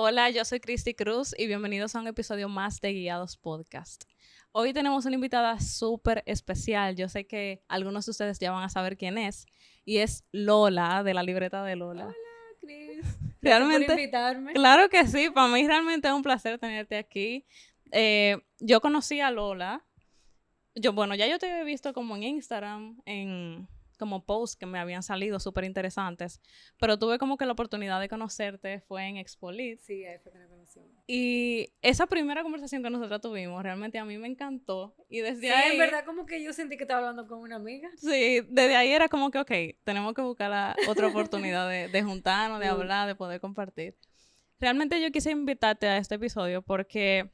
Hola, yo soy Cristi Cruz y bienvenidos a un episodio más de Guiados Podcast. Hoy tenemos una invitada súper especial. Yo sé que algunos de ustedes ya van a saber quién es y es Lola, de la libreta de Lola. Hola, Cris. Gracias por Realmente, invitarme. claro que sí, para mí realmente es un placer tenerte aquí. Yo conocí a Lola. Ya yo te había visto como en Instagram, como posts que me habían salido súper interesantes, pero tuve como que la oportunidad de conocerte fue en Expolit. Sí, ahí fue que nos conocimos. Y esa primera conversación que nosotros tuvimos realmente a mí me encantó. Y desde Sí, en ahí, verdad como que yo sentí que estaba hablando con una amiga. sí, desde ahí era como que, ok, tenemos que buscar otra oportunidad de juntarnos, de Full. hablar, de poder compartir. Realmente yo quise invitarte a este episodio porque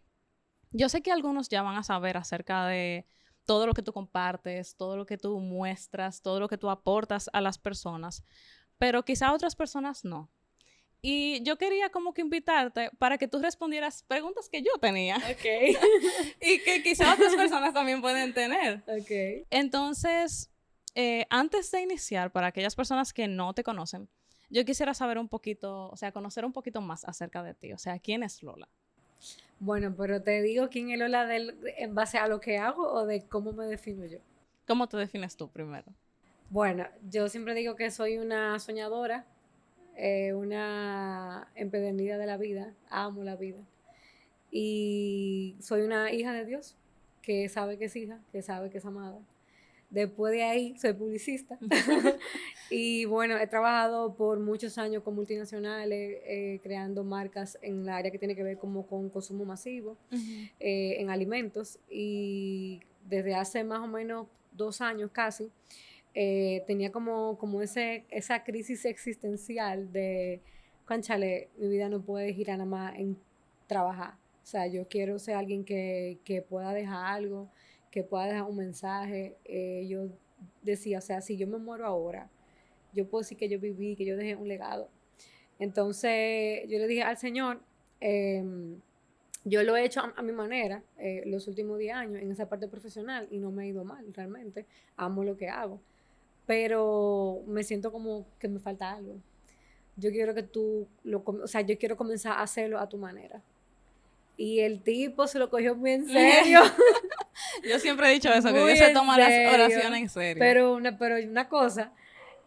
yo sé que algunos ya van a saber acerca de todo lo que tú compartes, todo lo que tú muestras, todo lo que tú aportas a las personas, pero quizá otras personas no. Y yo quería como que invitarte para que tú respondieras preguntas que yo tenía Ok. y que quizá otras personas también pueden tener. Ok. Entonces, antes de iniciar, para aquellas personas que no te conocen, yo quisiera saber un poquito, o sea, conocer un poquito más acerca de ti. O sea, ¿quién es Lola? Bueno, pero te digo quién es Lola en base a lo que hago o de cómo me defino yo. ¿Cómo te defines tú primero? Bueno, yo siempre digo que soy una soñadora, una empedernida de la vida, amo la vida. Y soy una hija de Dios que sabe que es hija, que sabe que es amada. Después de ahí soy publicista. Y bueno, he trabajado por muchos años con multinacionales, creando marcas en la área que tiene que ver como con consumo masivo, Ujú. en alimentos. Y desde hace más o menos 2 años casi, tenía como esa crisis existencial de, cónchale, mi vida no puede girar nada más en trabajar. O sea, yo quiero ser alguien que pueda dejar algo, que pueda dejar un mensaje. Yo decía, o sea, si yo me muero ahora, yo puedo decir que yo viví, que yo dejé un legado. Entonces yo le dije al Señor, yo lo he hecho a mi manera los últimos 10 años en esa parte profesional y no me ha ido mal, realmente. Amo lo que hago, pero me siento como que me falta algo. Yo quiero que o sea, yo quiero comenzar a hacerlo a tu manera. Y el tipo se lo cogió muy en serio. Yo siempre he dicho eso, que Dios Muy se en toma las oraciones serio. en serio. Pero una cosa.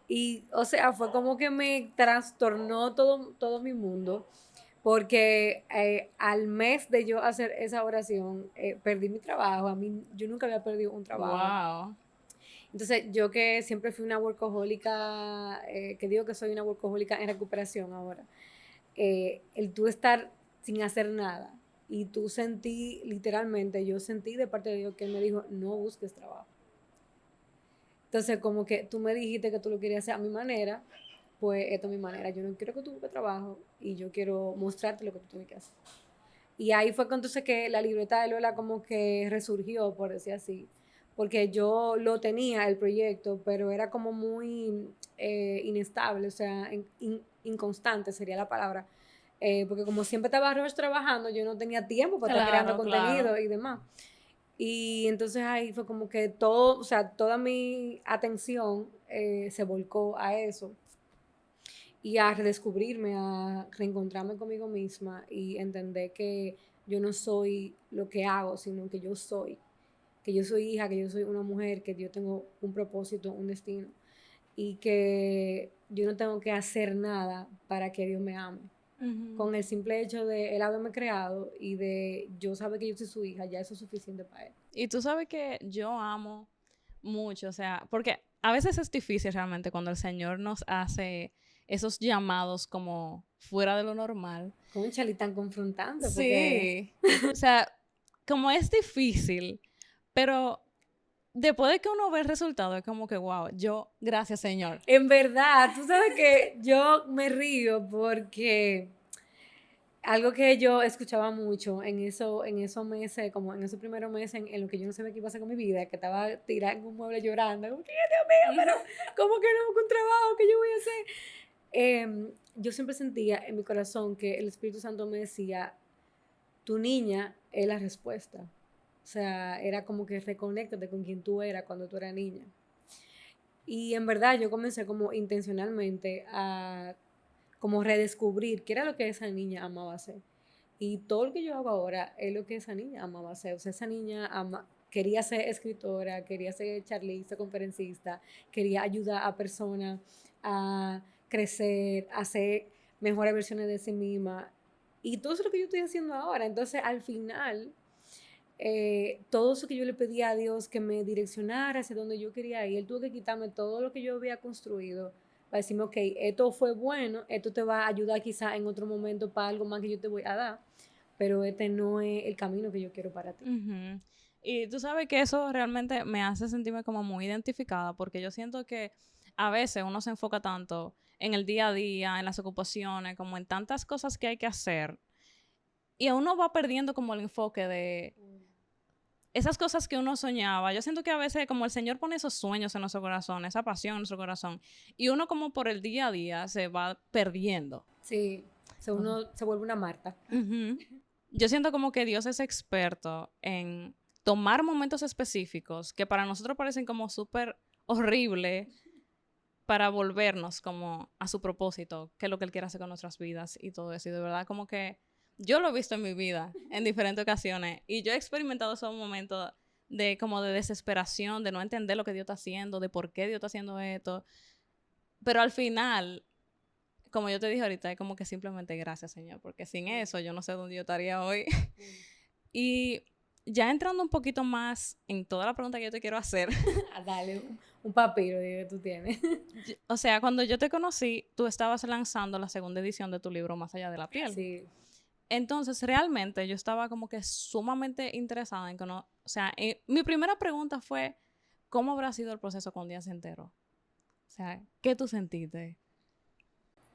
Y, o sea, fue como que me trastornó todo mi mundo. Porque al mes de yo hacer esa oración, perdí mi trabajo. Yo nunca había perdido un trabajo. Wow. Entonces, yo que siempre fui una workahólica, que digo que soy una workahólica en recuperación ahora, el tú estar sin hacer nada y tú yo sentí de parte de Dios que Él me dijo, no busques trabajo. Entonces, como que tú me dijiste que tú lo querías hacer a mi manera, pues esto es mi manera. Yo no quiero que tú busques trabajo y yo quiero mostrarte lo que tú tienes que hacer. Y ahí fue entonces que la libreta de Lola como que resurgió, por decir así, porque yo lo tenía, el proyecto, pero era como muy inestable, o sea, inconstante sería la palabra. Porque como siempre estaba Roche trabajando, yo no tenía tiempo para estar creando Claro, claro. contenido y demás. Y entonces ahí fue como que todo, o sea, toda mi atención se volcó a eso y a redescubrirme, a reencontrarme conmigo misma y entender que yo no soy lo que hago, sino que yo soy hija, que yo soy una mujer, que yo tengo un propósito, un destino y que yo no tengo que hacer nada para que Dios me ame. Ujú. Con el simple hecho de él haberme creado y de yo saber que yo soy su hija, ya eso es suficiente para él. Y tú sabes que yo amo mucho, o sea, porque a veces es difícil realmente cuando el Señor nos hace esos llamados como fuera de lo normal. Cónchale, tan confrontante, porque Sí, o sea, como es difícil, pero después de que uno ve el resultado es como que, wow, gracias Señor. en verdad, tú sabes que yo me río porque algo que yo escuchaba mucho en esos meses, como en esos primeros meses en lo que yo no sabía qué iba a hacer con mi vida, que estaba tirada en un mueble llorando, como que, Dios mío, pero ¿cómo que no busco un trabajo? ¿Qué yo voy a hacer? Yo siempre sentía en mi corazón que el Espíritu Santo me decía, tu niña es la respuesta. O sea, era como que reconéctate con quien tú eras cuando tú eras niña. Y en verdad yo comencé como intencionalmente a como redescubrir qué era lo que esa niña amaba hacer. Y todo lo que yo hago ahora es lo que esa niña amaba hacer. O sea, esa niña quería ser escritora, quería ser charlista, conferencista, quería ayudar a personas a crecer, a ser mejores versiones de sí misma. Y todo eso es lo que yo estoy haciendo ahora. Entonces, al final, todo eso que yo le pedía a Dios que me direccionara hacia donde yo quería ir, Él tuvo que quitarme todo lo que yo había construido para decirme, ok, esto fue bueno, esto te va a ayudar quizá en otro momento para algo más que yo te voy a dar, pero este no es el camino que yo quiero para ti. Ujú. Y tú sabes que eso realmente me hace sentirme como muy identificada, porque yo siento que a veces uno se enfoca tanto en el día a día, en las ocupaciones, como en tantas cosas que hay que hacer, y uno va perdiendo como el enfoque de esas cosas que uno soñaba. Yo siento que a veces como el Señor pone esos sueños en nuestro corazón, esa pasión en nuestro corazón, y uno como por el día a día se va perdiendo. Sí, uno se vuelve una Marta. Ujú. Yo siento como que Dios es experto en tomar momentos específicos que para nosotros parecen como súper horribles para volvernos como a su propósito, que es lo que Él quiere hacer con nuestras vidas y todo eso. Y de verdad como que yo lo he visto en mi vida en diferentes ocasiones y yo he experimentado esos momentos de como de desesperación, de no entender lo que Dios está haciendo, de por qué Dios está haciendo esto. Pero al final, como yo te dije ahorita, es como que simplemente gracias, Señor, porque sin eso yo no sé dónde yo estaría hoy. Y ya entrando un poquito más en toda la pregunta que yo te quiero hacer. Dale, un papiro que tú tienes. O sea, cuando yo te conocí, tú estabas lanzando la segunda edición de tu libro Más allá de la piel. Sí. Entonces, realmente yo estaba como que sumamente interesada en conocer. O sea, mi primera pregunta fue, ¿cómo habrá sido el proceso con Días Entero? O sea, ¿qué tú sentiste?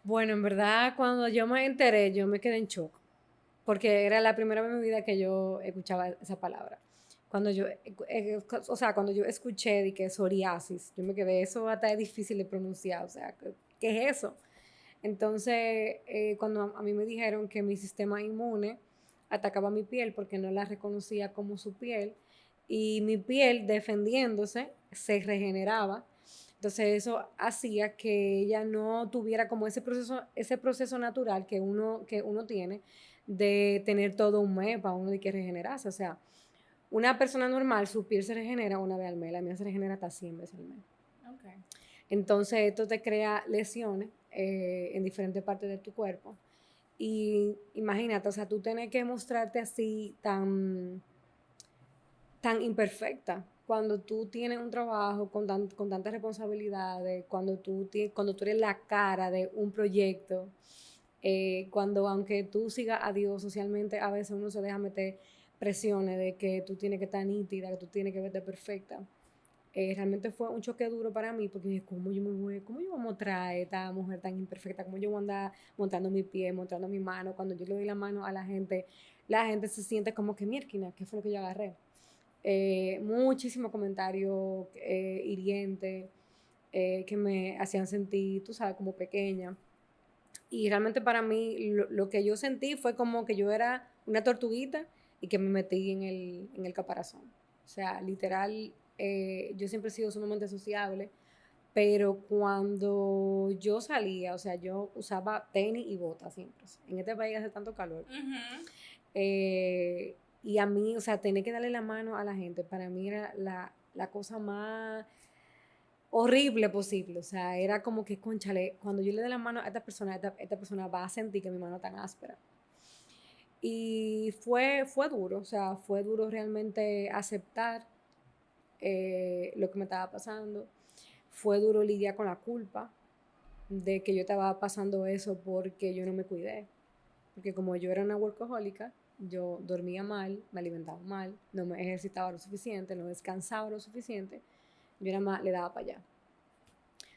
Bueno, en verdad, cuando yo me enteré, yo me quedé en shock, porque era la primera vez en mi vida que yo escuchaba esa palabra. Cuando yo, o sea, cuando yo escuché de que psoriasis, yo me quedé, eso hasta es difícil de pronunciar, o sea, ¿qué es eso? Entonces, cuando a mí me dijeron que mi sistema inmune atacaba mi piel porque no la reconocía como su piel, y mi piel defendiéndose se regeneraba, entonces eso hacía que ella no tuviera como ese proceso natural que uno tiene de tener todo un mes para uno de que regenerarse. O sea, una persona normal, su piel se regenera una vez al mes, la mía se regenera hasta 100 veces al mes. Okay. Entonces esto te crea lesiones en diferentes partes de tu cuerpo. Y imagínate, o sea, tú tienes que mostrarte así tan imperfecta cuando tú tienes un trabajo con tantas responsabilidades, cuando tú eres la cara de un proyecto, cuando aunque tú sigas a Dios socialmente, a veces uno se deja meter presiones de que tú tienes que estar nítida, que tú tienes que verte perfecta. Realmente fue un choque duro para mí porque dije, ¿cómo yo voy a mostrar a esta mujer tan imperfecta? ¿Cómo yo voy a andar montando mi pie, montando mi mano? Cuando yo le doy la mano a la gente se siente como que, mierda, ¿qué fue lo que yo agarré? Muchísimos comentarios hirientes que me hacían sentir, tú sabes, como pequeña. Y realmente para mí lo que yo sentí fue como que yo era una tortuguita y que me metí en el caparazón. O sea, literal, yo siempre he sido sumamente sociable, pero cuando yo salía, o sea, yo usaba tenis y botas siempre. En este país hace tanto calor. Y a mí, o sea, tener que darle la mano a la gente, para mí era la cosa más horrible posible. O sea, era como que, conchale, cuando yo le dé la mano a esta persona va a sentir que mi mano es tan áspera. Y fue duro, o sea, fue duro realmente aceptar lo que me estaba pasando. Fue duro lidiar con la culpa de que yo estaba pasando eso porque yo no me cuidé. Porque como yo era una workahólica, yo dormía mal, me alimentaba mal, no me ejercitaba lo suficiente, no descansaba lo suficiente, yo nada más le daba para allá.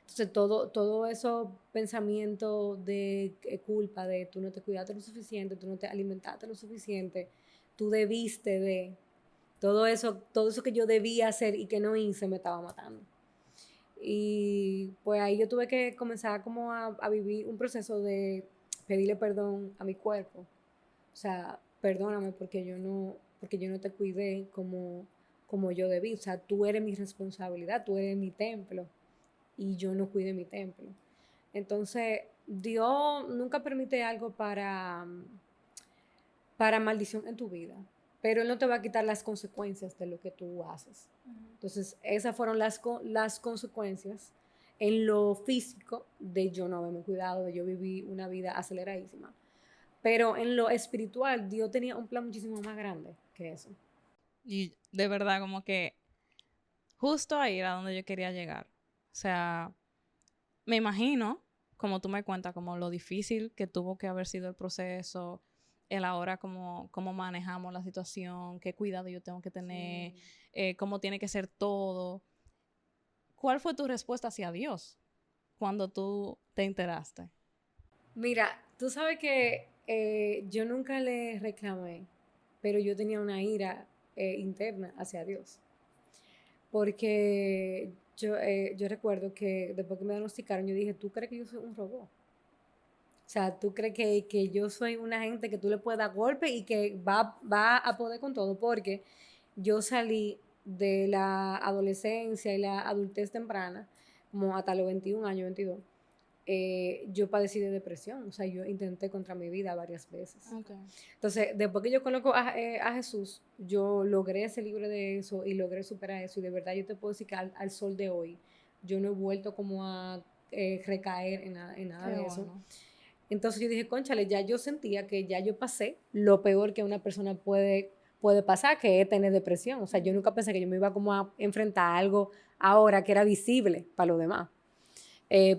Entonces todo esos pensamientos de culpa, de tú no te cuidaste lo suficiente, tú no te alimentaste lo suficiente, tú debiste de, todo eso que yo debía hacer y que no hice me estaba matando. Y pues ahí yo tuve que comenzar como a vivir un proceso de pedirle perdón a mi cuerpo. O sea, perdóname porque yo no te cuidé como yo debí. O sea, tú eres mi responsabilidad, tú eres mi templo y yo no cuidé mi templo. Entonces, Dios nunca permite algo para maldición en tu vida, pero Él no te va a quitar las consecuencias de lo que tú haces. Entonces, esas fueron las consecuencias en lo físico de yo no haberme cuidado, de yo vivir una vida aceleradísima. Pero en lo espiritual, Dios tenía un plan muchísimo más grande que eso. Y de verdad, como que justo ahí era donde yo quería llegar. O sea, me imagino, como tú me cuentas, como lo difícil que tuvo que haber sido el proceso, el ahora cómo manejamos la situación, qué cuidado yo tengo que tener, cómo tiene que ser todo. ¿Cuál fue tu respuesta hacia Dios cuando tú te enteraste? Mira, tú sabes que yo nunca le reclamé, pero yo tenía una ira interna hacia Dios. Porque yo recuerdo que después que me diagnosticaron, yo dije, ¿tú crees que yo soy un robot? O sea, ¿tú crees que yo soy una gente que tú le puedes dar golpe y que va a poder con todo? Porque yo salí de la adolescencia y la adultez temprana, como hasta los 21 años, 22. Yo padecí de depresión, o sea, yo intenté contra mi vida varias veces. Okay. Entonces, después que yo conozco a Jesús, yo logré ser libre de eso y logré superar eso, y de verdad yo te puedo decir que al sol de hoy, yo no he vuelto como a recaer en nada de eso. Bueno. Entonces yo dije, cónchale, ya yo sentía que ya yo pasé lo peor que una persona puede pasar, que es tener depresión. O sea, yo nunca pensé que yo me iba como a enfrentar a algo ahora que era visible para los demás.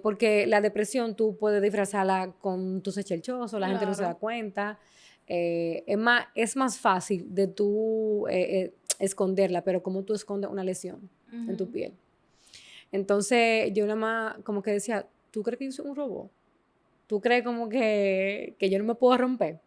Porque la depresión tú puedes disfrazarla con tus hechelchosos, la gente no se da cuenta. Es más fácil de tú esconderla, pero como tú escondes una lesión en tu piel. Entonces yo nada más como que decía, ¿tú crees que yo soy un robot? ¿Tú crees como que yo no me puedo romper?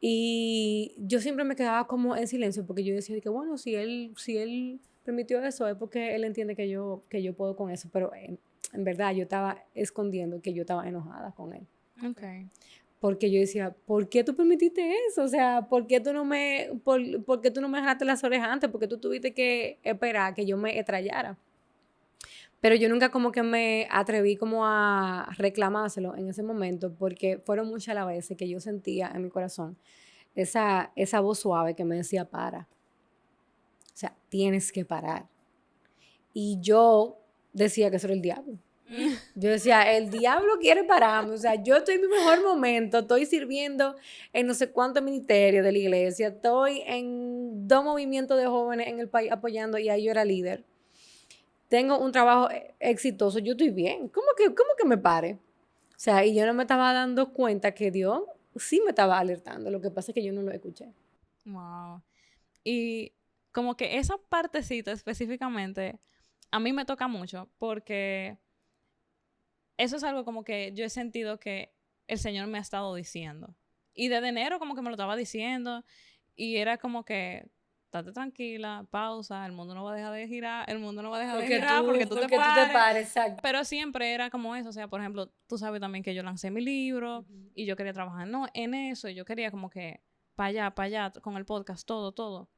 Y yo siempre me quedaba como en silencio porque yo decía que bueno, si él permitió eso es porque él entiende que yo puedo con eso, pero en verdad yo estaba escondiendo que yo estaba enojada con él. Okay. Porque yo decía, ¿por qué tú permitiste eso? O sea, ¿por qué tú no por qué tú no me jalaste las orejas antes? ¿Por qué tú tuviste que esperar que yo me estrellara? Pero yo nunca como que me atreví como a reclamárselo en ese momento porque fueron muchas las veces que yo sentía en mi corazón esa voz suave que me decía, para. O sea, tienes que parar. Y yo decía que eso era el diablo. Yo decía, el diablo quiere pararme. O sea, yo estoy en mi mejor momento, estoy sirviendo en no sé cuántos ministerios de la iglesia, estoy en 2 movimientos de jóvenes en el país apoyando y ahí yo era líder. Tengo un trabajo exitoso, yo estoy bien. ¿Cómo que me pare? O sea, y yo no me estaba dando cuenta que Dios sí me estaba alertando. Lo que pasa es que yo no lo escuché. Wow. Y como que esa partecita específicamente a mí me toca mucho porque eso es algo como que yo he sentido que el Señor me ha estado diciendo. Y desde enero como que me lo estaba diciendo y era como que, estate tranquila, pausa, el mundo no va a dejar de girar, el mundo no va a dejar de girar porque tú te pares. Exacto. Pero siempre era como eso, o sea, por ejemplo, tú sabes también que yo lancé mi libro y yo quería trabajar en eso y yo quería como que para allá, con el podcast, todo.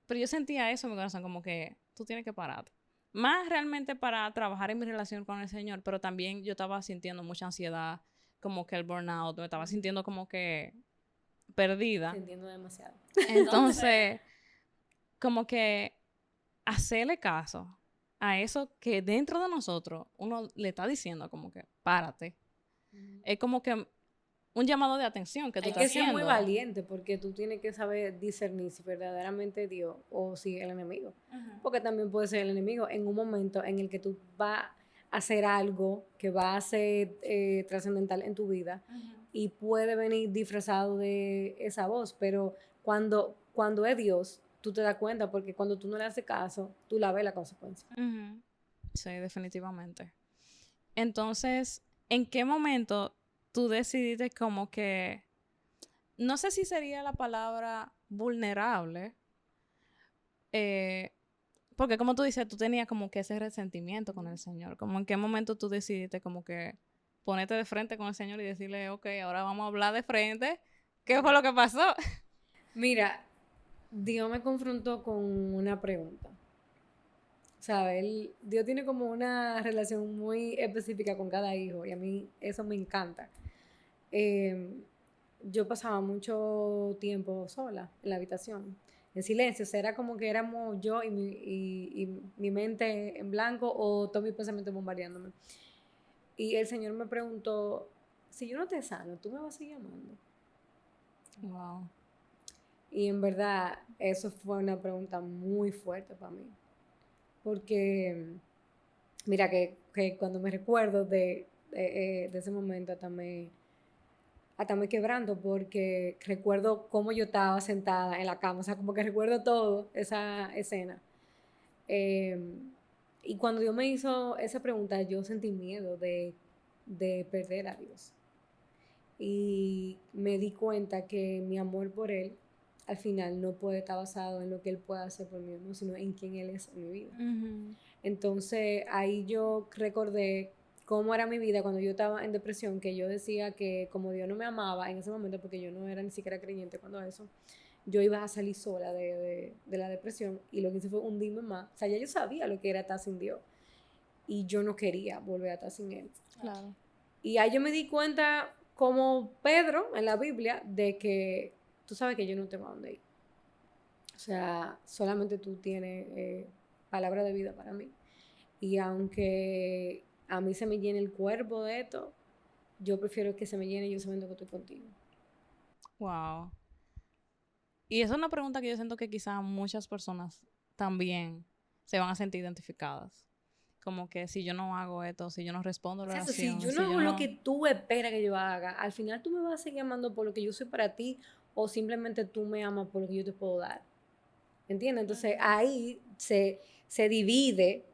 Pero yo sentía eso en mi corazón, como que tú tienes que parar. Más realmente para trabajar en mi relación con el Señor, pero también yo estaba sintiendo mucha ansiedad, como que el burnout, me estaba sintiendo como que perdida. Te entiendo demasiado. Entonces, como que hacerle caso a eso que dentro de nosotros uno le está diciendo como que párate. Es como que un llamado de atención que tú estás haciendo. Hay que ser muy valiente porque tú tienes que saber discernir si verdaderamente Dios o si el enemigo. Porque también puede ser el enemigo en un momento en el que tú vas a hacer algo que va a ser trascendental en tu vida y puede venir disfrazado de esa voz, pero cuando es Dios, tú te das cuenta porque cuando tú no le haces caso, tú la ves la consecuencia. Sí, definitivamente. Entonces, ¿en qué momento tú decidiste como que, no sé si sería la palabra vulnerable, porque como tú dices, tú tenías como que ese resentimiento con el Señor, como en qué momento tú decidiste como que ponerte de frente con el Señor y decirle, ok, ahora vamos a hablar de frente, ¿qué fue lo que pasó? Mira, Dios me confrontó con una pregunta. O ¿sabes? Dios tiene como una relación muy específica con cada hijo y a mí eso me encanta. Yo pasaba mucho tiempo sola en la habitación, en silencio, o sea, era como que éramos yo y mi mente en blanco o todos mis pensamientos bombardeándome. Y el Señor me preguntó, si yo no te sano, ¿tú me vas a seguir amando? Wow. Y en verdad, eso fue una pregunta muy fuerte para mí. Porque, mira, que cuando me recuerdo de ese momento, hasta me quebranto, porque recuerdo cómo yo estaba sentada en la cama. O sea, como que recuerdo todo esa escena. Eh, y cuando Dios me hizo esa pregunta, yo sentí miedo de perder a Dios. Y me di cuenta que mi amor por Él al final no puede estar basado en lo que Él pueda hacer por mí, ¿no? Sino en quién Él es en mi vida. Entonces ahí yo recordé cómo era mi vida cuando yo estaba en depresión, que yo decía que como Dios no me amaba en ese momento, porque yo no era ni siquiera creyente cuando eso, yo iba a salir sola de la depresión y lo que hice fue hundirme más. O sea, ya yo sabía lo que era estar sin Dios y yo no quería volver a estar sin Él. Claro. Y ahí yo me di cuenta, como Pedro en la Biblia, de que tú sabes que yo no tengo a dónde ir. O sea, solamente tú tienes palabra de vida para mí. Y aunque a mí se me llene el cuerpo de esto, yo prefiero que se me llene yo sabiendo que estoy contigo. Wow. Y esa es una pregunta que yo siento que quizás muchas personas también se van a sentir identificadas. Como que si yo no hago esto, si yo no respondo a la Exacto, si yo oración, no si yo hago lo no... que tú esperas que yo haga, al final tú me vas a seguir amando por lo que yo soy para ti o simplemente tú me amas por lo que yo te puedo dar. ¿Entiendes? Entonces ahí se divide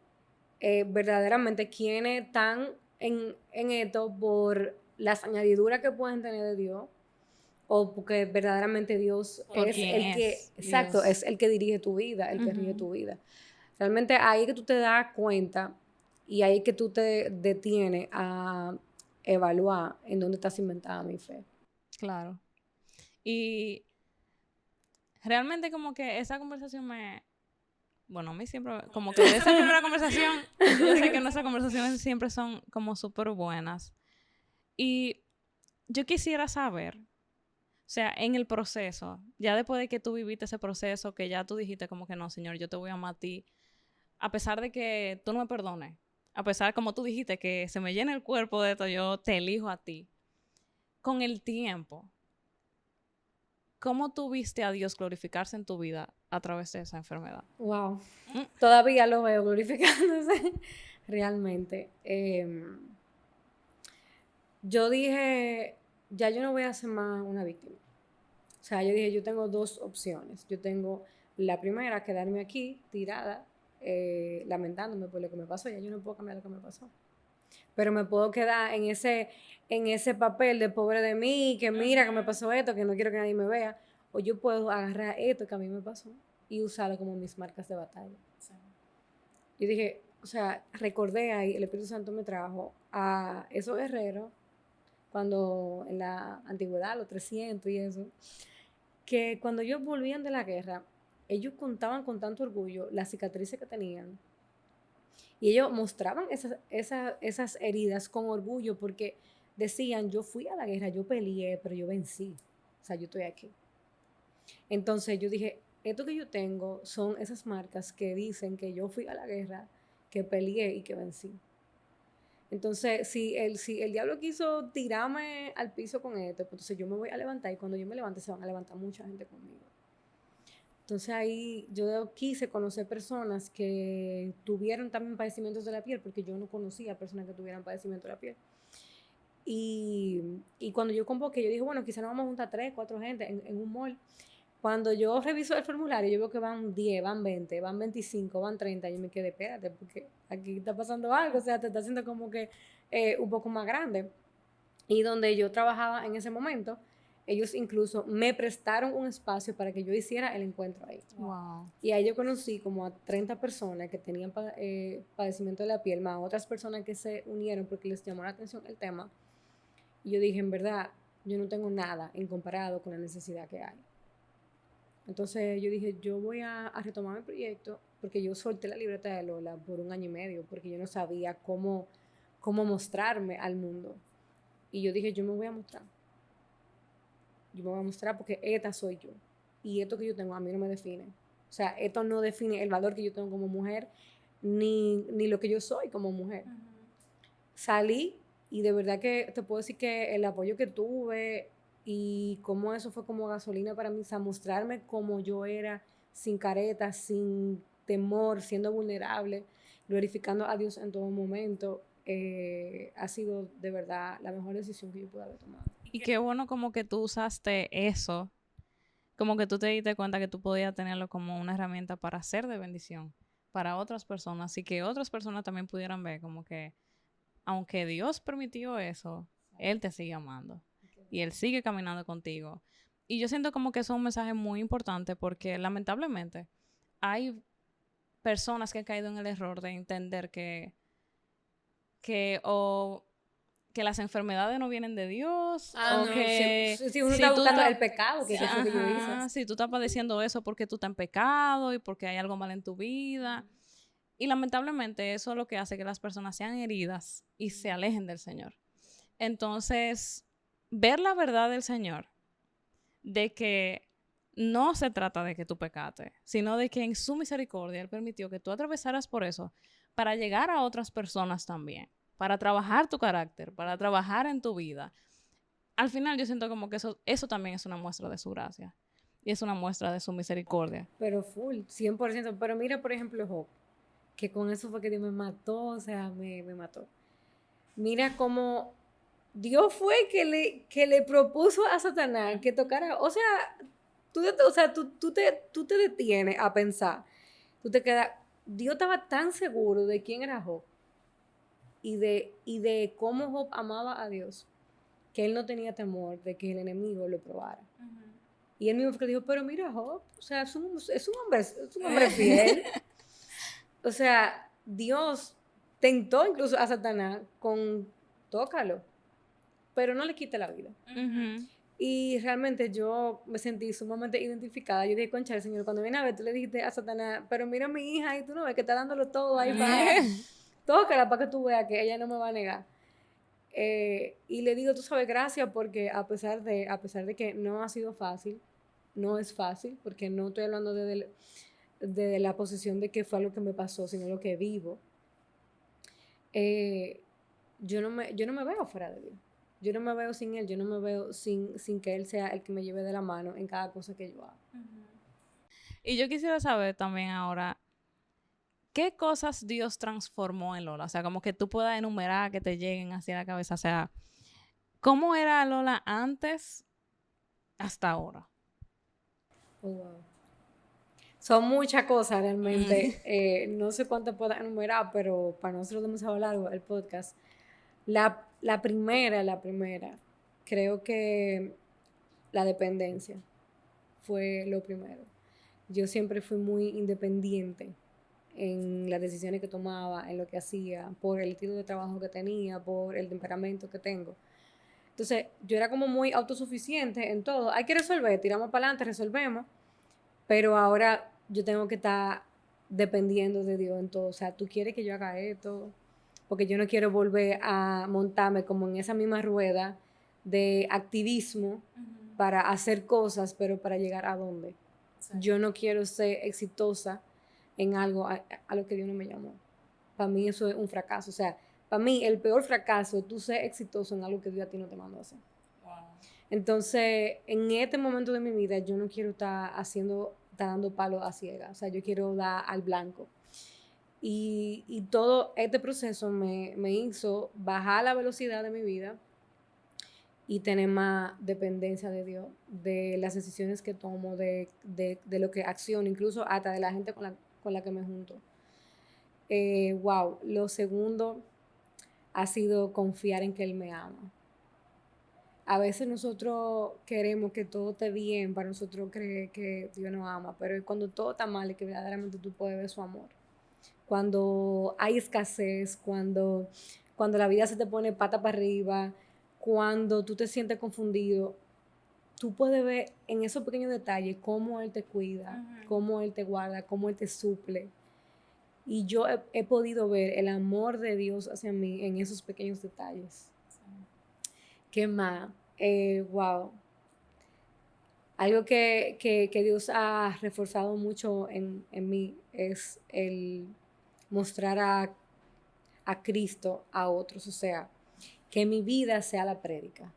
verdaderamente quiénes están en esto por las añadiduras que pueden tener de Dios o porque verdaderamente Dios Por es quién el que, es exacto, Dios. es el que dirige tu vida, el que rige tu vida. Realmente ahí es que tú te das cuenta y ahí es que tú te detienes a evaluar en dónde está cimentada mi fe. Claro. Y realmente como que esa conversación me... Bueno, a mí siempre... Como que de esa primera conversación, yo sé que nuestras conversaciones siempre son como súper buenas. Y yo quisiera saber, o sea, en el proceso, ya después de que tú viviste ese proceso, que ya tú dijiste como que no, Señor, yo te voy a amar a ti, a pesar de que tú no me perdones, a pesar, como tú dijiste, que se me llene el cuerpo de esto, yo te elijo a ti. Con el tiempo, ¿cómo tú viste a Dios glorificarse en tu vida a través de esa enfermedad? Wow. Todavía lo veo glorificándose realmente. Yo dije, ya yo no voy a ser más una víctima. O sea, yo dije, yo tengo dos opciones. Yo tengo la primera, quedarme aquí tirada, lamentándome por lo que me pasó. Ya yo no puedo cambiar lo que me pasó. Pero me puedo quedar en ese papel de pobre de mí, que mira que me pasó esto, que no quiero que nadie me vea. O yo puedo agarrar esto que a mí me pasó y usarlo como mis marcas de batalla. Sí. Yo dije, o sea, recordé ahí, el Espíritu Santo me trajo a esos guerreros cuando en la antigüedad, los 300 y eso, que cuando ellos volvían de la guerra, ellos contaban con tanto orgullo las cicatrices que tenían. Y ellos mostraban esas heridas con orgullo porque decían, yo fui a la guerra, yo peleé, pero yo vencí. O sea, yo estoy aquí. Entonces yo dije, esto que yo tengo son esas marcas que dicen que yo fui a la guerra, que peleé y que vencí. Entonces, si el diablo quiso tirarme al piso con esto, pues entonces yo me voy a levantar y cuando yo me levante se van a levantar mucha gente conmigo. Entonces ahí yo quise conocer personas que tuvieran también padecimientos de la piel, porque yo no conocía personas que tuvieran padecimiento de la piel. Y cuando yo convoqué, yo dije, bueno, quizá nos vamos a juntar 3, 4 gente en un mall. Cuando yo reviso el formulario, yo veo que van 10, van 20, van 25, van 30. Y yo me quedé, espérate, porque aquí está pasando algo, o sea, te está haciendo como que un poco más grande. Y donde yo trabajaba en ese momento, ellos incluso me prestaron un espacio para que yo hiciera el encuentro ahí. Wow. Y ahí yo conocí como a 30 personas que tenían padecimiento de la piel, más otras personas que se unieron porque les llamó la atención el tema. Y yo dije, en verdad, yo no tengo nada en comparado con la necesidad que hay. Entonces yo dije, yo voy a retomar mi proyecto porque yo solté la libreta de Lola por 1 año y medio porque yo no sabía cómo mostrarme al mundo. Y yo dije, yo me voy a mostrar. Yo me voy a mostrar porque esta soy yo. Y esto que yo tengo a mí no me define. O sea, esto no define el valor que yo tengo como mujer, ni lo que yo soy como mujer. Salí y de verdad que te puedo decir que el apoyo que tuve y cómo eso fue como gasolina para mí, o sea, mostrarme como yo era, sin caretas, sin temor, siendo vulnerable, glorificando a Dios en todo momento, ha sido de verdad la mejor decisión que yo pude haber tomado. Y qué bueno como que tú usaste eso, como que tú te diste cuenta que tú podías tenerlo como una herramienta para ser de bendición para otras personas y que otras personas también pudieran ver como que aunque Dios permitió eso, Él te sigue amando y Él sigue caminando contigo. Y yo siento como que eso es un mensaje muy importante porque lamentablemente hay personas que han caído en el error de entender que o que las enfermedades no vienen de Dios o No, que si uno está buscando el pecado, que fue que yo hice. si tú estás padeciendo eso porque tú estás en pecado y porque hay algo mal en tu vida. Y lamentablemente eso es lo que hace que las personas sean heridas y se alejen del Señor. Entonces, ver la verdad del Señor, de que no se trata de que tú pecaste, sino de que en su misericordia Él permitió que tú atravesaras por eso para llegar a otras personas también, para trabajar tu carácter, para trabajar en tu vida. Al final yo siento como que eso también es una muestra de su gracia y es una muestra de su misericordia. Pero full, 100%. Pero mira, por ejemplo, Job, que con eso fue que Dios me mató, o sea, me mató. Mira cómo Dios fue que le propuso a Satanás que tocara, o sea, tú te detienes a pensar, tú te quedas, Dios estaba tan seguro de quién era Job y de cómo Job amaba a Dios, que él no tenía temor de que el enemigo lo probara. Y él mismo fue que dijo, pero mira Job, o sea, es un hombre fiel. O sea, Dios tentó incluso a Satanás con tócalo, pero no le quite la vida. Y realmente yo me sentí sumamente identificada. Yo dije, concha, el Señor, cuando viene a ver, tú le dijiste a Satanás, pero mira a mi hija y tú no ves que está dándolo todo ahí para... Tócala para que tú veas que ella no me va a negar. Y le digo, tú sabes, gracias porque a pesar de que no ha sido fácil, no es fácil, porque no estoy hablando de la posición de que fue algo que me pasó, sino lo que vivo. Yo no me veo fuera de Dios. Yo no me veo sin Él, yo no me veo sin que Él sea el que me lleve de la mano en cada cosa que yo hago. Y yo quisiera saber también ahora, ¿qué cosas Dios transformó en Lola? O sea, como que tú puedas enumerar, que te lleguen hacia la cabeza. O sea, ¿cómo era Lola antes hasta ahora? Oh, wow. Son muchas cosas realmente. No sé cuántas puedo enumerar, pero para nosotros demasiado largo el podcast. La primera, creo que la dependencia fue lo primero. Yo siempre fui muy independiente en las decisiones que tomaba, en lo que hacía, por el estilo de trabajo que tenía, por el temperamento que tengo. Entonces, yo era como muy autosuficiente en todo. Hay que resolver, tiramos para adelante, resolvemos, pero ahora yo tengo que estar dependiendo de Dios en todo. O sea, tú quieres que yo haga esto, porque yo no quiero volver a montarme como en esa misma rueda de activismo para hacer cosas, pero para llegar a dónde. Sí. Yo no quiero ser exitosa en algo a lo que Dios no me llamó. Para mí eso es un fracaso. O sea, para mí el peor fracaso es tú ser exitoso en algo que Dios a ti no te mandó a hacer. Wow. Entonces, en este momento de mi vida, yo no quiero estar dando palos a ciegas. O sea, yo quiero dar al blanco. Y todo este proceso me hizo bajar la velocidad de mi vida y tener más dependencia de Dios, de las decisiones que tomo, de lo que acciono, incluso hasta de la gente con la que me junto. Wow, lo segundo ha sido confiar en que Él me ama. A veces nosotros queremos que todo esté bien para nosotros creer que Dios nos ama, pero es cuando todo está mal y que verdaderamente tú puedes ver su amor. Cuando hay escasez, cuando la vida se te pone pata para arriba, cuando tú te sientes confundido, tú puedes ver en esos pequeños detalles cómo Él te cuida, cómo Él te guarda, cómo Él te suple. Y yo he podido ver el amor de Dios hacia mí en esos pequeños detalles. ¿Qué más? Wow. Algo que Dios ha reforzado mucho en mí es el mostrar a Cristo a otros. O sea, que mi vida sea la prédica.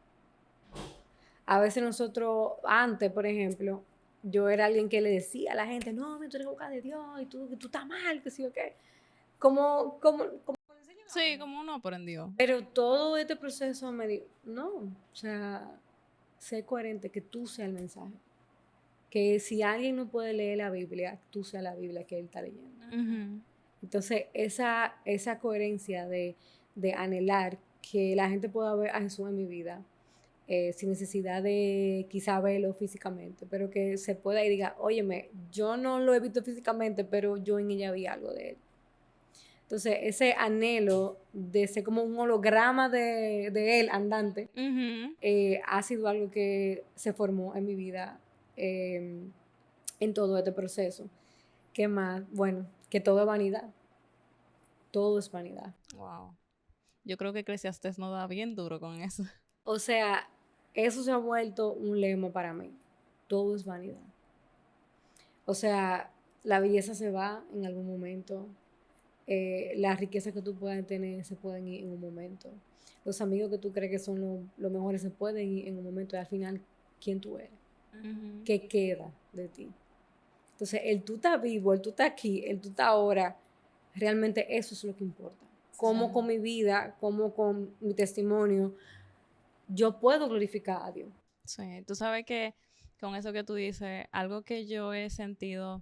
A veces nosotros, antes, por ejemplo, yo era alguien que le decía a la gente, no, tú eres boca de Dios y tú estás mal, que sí o qué. Como Sí, como uno aprendió. pero todo este proceso me dijo, no, o sea, sé coherente, que tú seas el mensaje. Que si alguien no puede leer la Biblia, tú seas la Biblia que él está leyendo. Entonces, esa coherencia de anhelar que la gente pueda ver a Jesús en mi vida, sin necesidad de quizá verlo físicamente, pero que se pueda y diga, óyeme, yo no lo he visto físicamente, pero yo en ella vi algo de él. Entonces, ese anhelo de ser como un holograma de él andante, ha sido algo que se formó en mi vida en todo este proceso. ¿Qué más? Bueno, que todo es vanidad. Todo es vanidad. Wow. Yo creo que Eclesiastés nos da bien duro con eso. O sea, eso se ha vuelto un lema para mí. Todo es vanidad. O sea, la belleza se va en algún momento. Las riquezas que tú puedas tener se pueden ir en un momento. Los amigos que tú crees que son los mejores se pueden ir en un momento. Y al final, ¿quién tú eres? ¿Qué queda de ti? Entonces, el tú estás vivo, el tú estás aquí, el tú estás ahora, realmente eso es lo que importa. Cómo con mi vida, cómo con mi testimonio, yo puedo glorificar a Dios. Sí, tú sabes que con eso que tú dices, algo que yo he sentido, o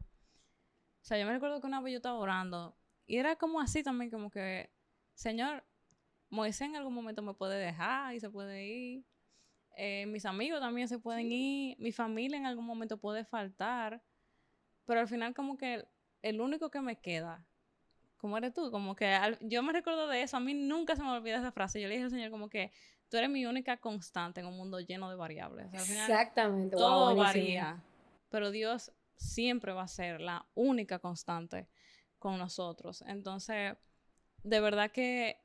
sea, yo me recuerdo que una vez yo estaba orando y era como así también, como que, Señor, Moisés en algún momento me puede dejar y se puede ir, mis amigos también se pueden ir, mi familia en algún momento puede faltar, pero al final como que el único que me queda, como eres tú, como que yo me recuerdo de eso, a mí nunca se me olvida esa frase, yo le dije al Señor como que tú eres mi única constante en un mundo lleno de variables. O sea, al final, exactamente, wow, todo buenísimo. varía, pero Dios siempre va a ser la única constante con nosotros. Entonces, de verdad que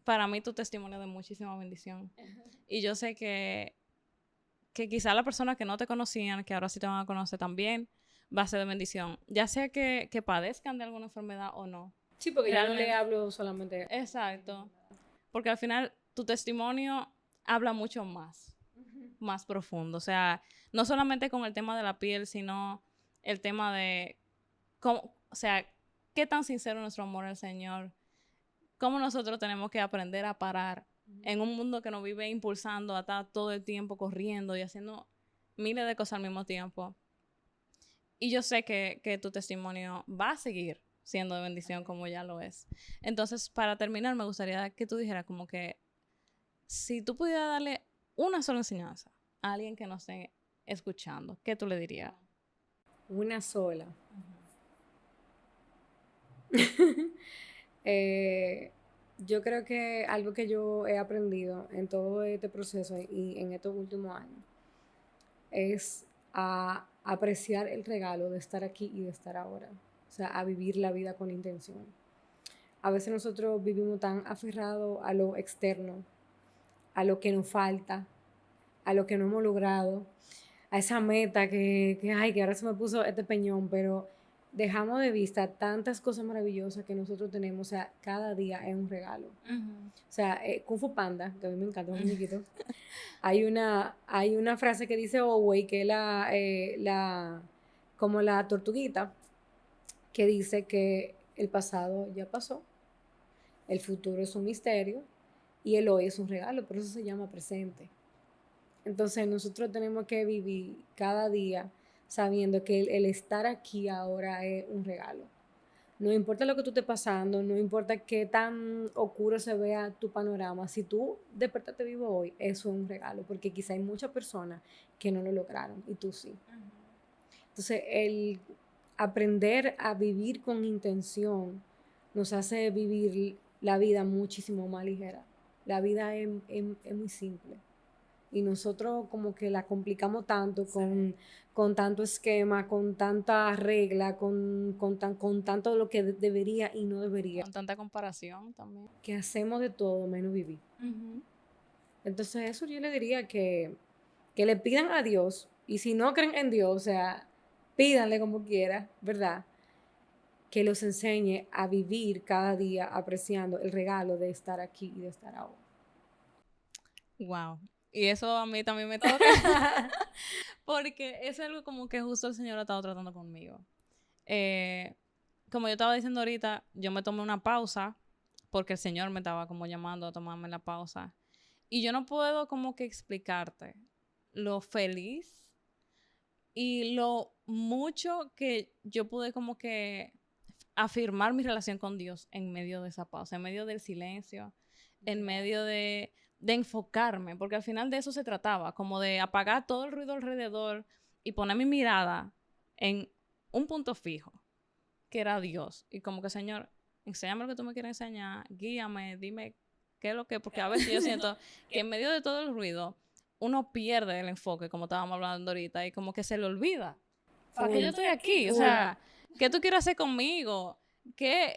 para mí tu testimonio es de muchísima bendición. Y yo sé que quizá las personas que no te conocían, que ahora sí te van a conocer también, va a ser de bendición. Ya sea que padezcan de alguna enfermedad o no. Sí, porque Realmente, yo no le hablo solamente. Exacto. Porque al final tu testimonio habla mucho más profundo. O sea, no solamente con el tema de la piel, sino el tema de cómo, o sea, qué tan sincero es nuestro amor al Señor, cómo nosotros tenemos que aprender a parar en un mundo que nos vive impulsando a estar todo el tiempo corriendo y haciendo miles de cosas al mismo tiempo. Y yo sé que tu testimonio va a seguir siendo de bendición como ya lo es. Entonces, para terminar, me gustaría que tú dijeras como que si tú pudieras darle una sola enseñanza a alguien que nos esté escuchando, ¿qué tú le dirías? Una sola. Yo creo que algo que yo he aprendido en todo este proceso y en estos últimos años es a apreciar el regalo de estar aquí y de estar ahora. O sea, a vivir la vida con intención. A veces nosotros vivimos tan aferrados a lo externo, a lo que nos falta, a lo que no hemos logrado, a esa meta que ahora se me puso este peñón, pero dejamos de vista tantas cosas maravillosas que nosotros tenemos. O sea, cada día es un regalo. O sea, Kung Fu Panda, que a mí me encanta, es un muñequito. Hay una frase que dice Owe, que es como la tortuguita, que dice que el pasado ya pasó, el futuro es un misterio y el hoy es un regalo, por eso se llama presente. Entonces nosotros tenemos que vivir cada día sabiendo que el estar aquí ahora es un regalo. No importa lo que tú estés pasando, no importa qué tan oscuro se vea tu panorama, si tú despertaste vivo hoy, eso es un regalo, porque quizá hay muchas personas que no lo lograron y tú sí. Entonces, el aprender a vivir con intención nos hace vivir la vida muchísimo más ligera. La vida es muy simple. Y nosotros como que la complicamos tanto con tanto esquema, con tanta regla, con tanto lo que debería y no debería. Con tanta comparación también. Que hacemos de todo menos vivir. Uh-huh. Entonces eso yo le diría que le pidan a Dios, y si no creen en Dios, o sea, pídanle como quiera, ¿verdad? Que los enseñe a vivir cada día apreciando el regalo de estar aquí y de estar ahora. Wow. Y eso a mí también me toca. Porque es algo como que justo el Señor ha estado tratando conmigo. Como yo estaba diciendo ahorita, yo me tomé una pausa porque el Señor me estaba como llamando a tomarme la pausa. Y yo no puedo como que explicarte lo feliz y lo mucho que yo pude como que afirmar mi relación con Dios en medio de esa pausa, en medio del silencio, en medio de enfocarme, porque al final de eso se trataba, como de apagar todo el ruido alrededor y poner mi mirada en un punto fijo, que era Dios. Y como que, Señor, enséñame lo que tú me quieres enseñar, guíame, dime qué es lo que, porque a veces yo siento que en medio de todo el ruido uno pierde el enfoque, como estábamos hablando ahorita, y como que se le olvida. ¿Para qué yo estoy aquí? O sea, ¿qué tú quieres hacer conmigo? ¿Qué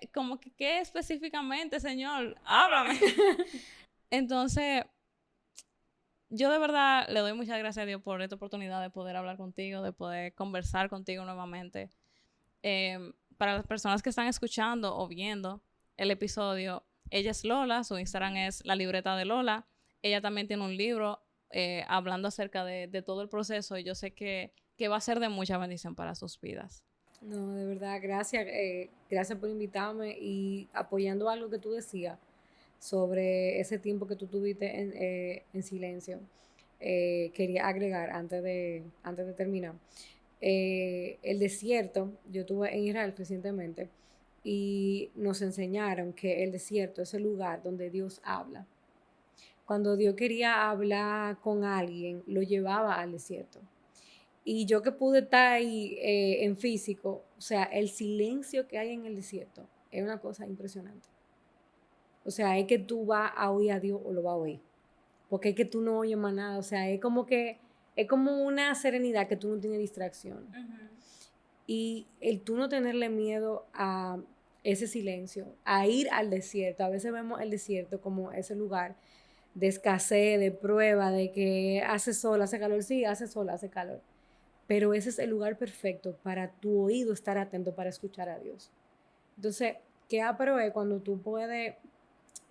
específicamente, Señor? Háblame. Entonces, yo de verdad le doy muchas gracias a Dios por esta oportunidad de poder hablar contigo, de poder conversar contigo nuevamente. Para las personas que están escuchando o viendo el episodio, ella es Lola, su Instagram es La Libreta de Lola. Ella también tiene un libro hablando acerca de todo el proceso y yo sé que va a ser de mucha bendición para sus vidas. No, de verdad, gracias. Gracias por invitarme y apoyando algo que tú decías sobre ese tiempo que tú tuviste en silencio. Quería agregar antes de terminar. El desierto, yo estuve en Israel recientemente y nos enseñaron que el desierto es el lugar donde Dios habla. Cuando Dios quería hablar con alguien, lo llevaba al desierto. Y yo que pude estar ahí en físico, o sea, el silencio que hay en el desierto es una cosa impresionante. O sea, es que tú vas a oír a Dios o lo vas a oír. Porque es que tú no oyes más nada. O sea, es como una serenidad que tú no tienes distracción. Y el tú no tenerle miedo a ese silencio, a ir al desierto. A veces vemos el desierto como ese lugar de escasez, de prueba, de que hace sol, hace calor. Sí, hace sol, hace calor. Pero ese es el lugar perfecto para tu oído estar atento para escuchar a Dios. Entonces, ¿qué es cuando tú puedes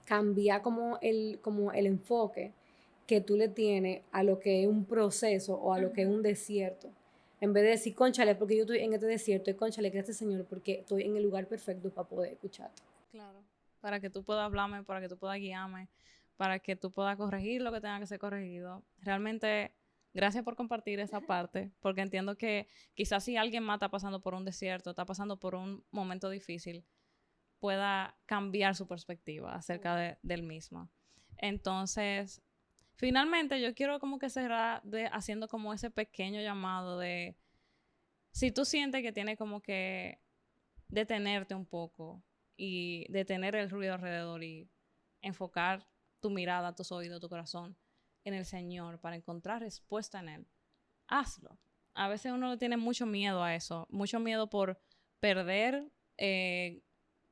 cambiar como el enfoque que tú le tienes a lo que es un proceso o a lo que es un desierto? En vez de decir, cónchale, porque yo estoy en este desierto, y cónchale, gracias Señor, porque estoy en el lugar perfecto para poder escucharte. Claro. Para que tú puedas hablarme, para que tú puedas guiarme, para que tú puedas corregir lo que tenga que ser corregido. Realmente, gracias por compartir esa parte, porque entiendo que quizás si alguien más está pasando por un desierto, está pasando por un momento difícil, pueda cambiar su perspectiva acerca del mismo. Entonces, finalmente yo quiero como que cerrar haciendo como ese pequeño llamado de, si tú sientes que tienes como que detenerte un poco y detener el ruido alrededor y enfocar tu mirada, tus oídos, tu corazón en el Señor para encontrar respuesta en Él, hazlo. A veces uno le tiene mucho miedo a eso, mucho miedo por perder,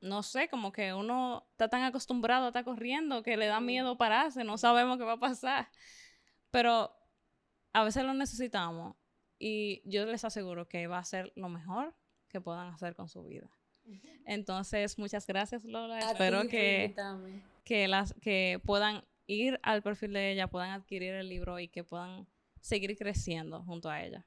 no sé, como que uno está tan acostumbrado a estar corriendo que le da miedo pararse, no sabemos qué va a pasar. Pero a veces lo necesitamos y yo les aseguro que va a ser lo mejor que puedan hacer con su vida. Entonces, muchas gracias, Lola. Espero que puedan ir al perfil de ella, puedan adquirir el libro y que puedan seguir creciendo junto a ella.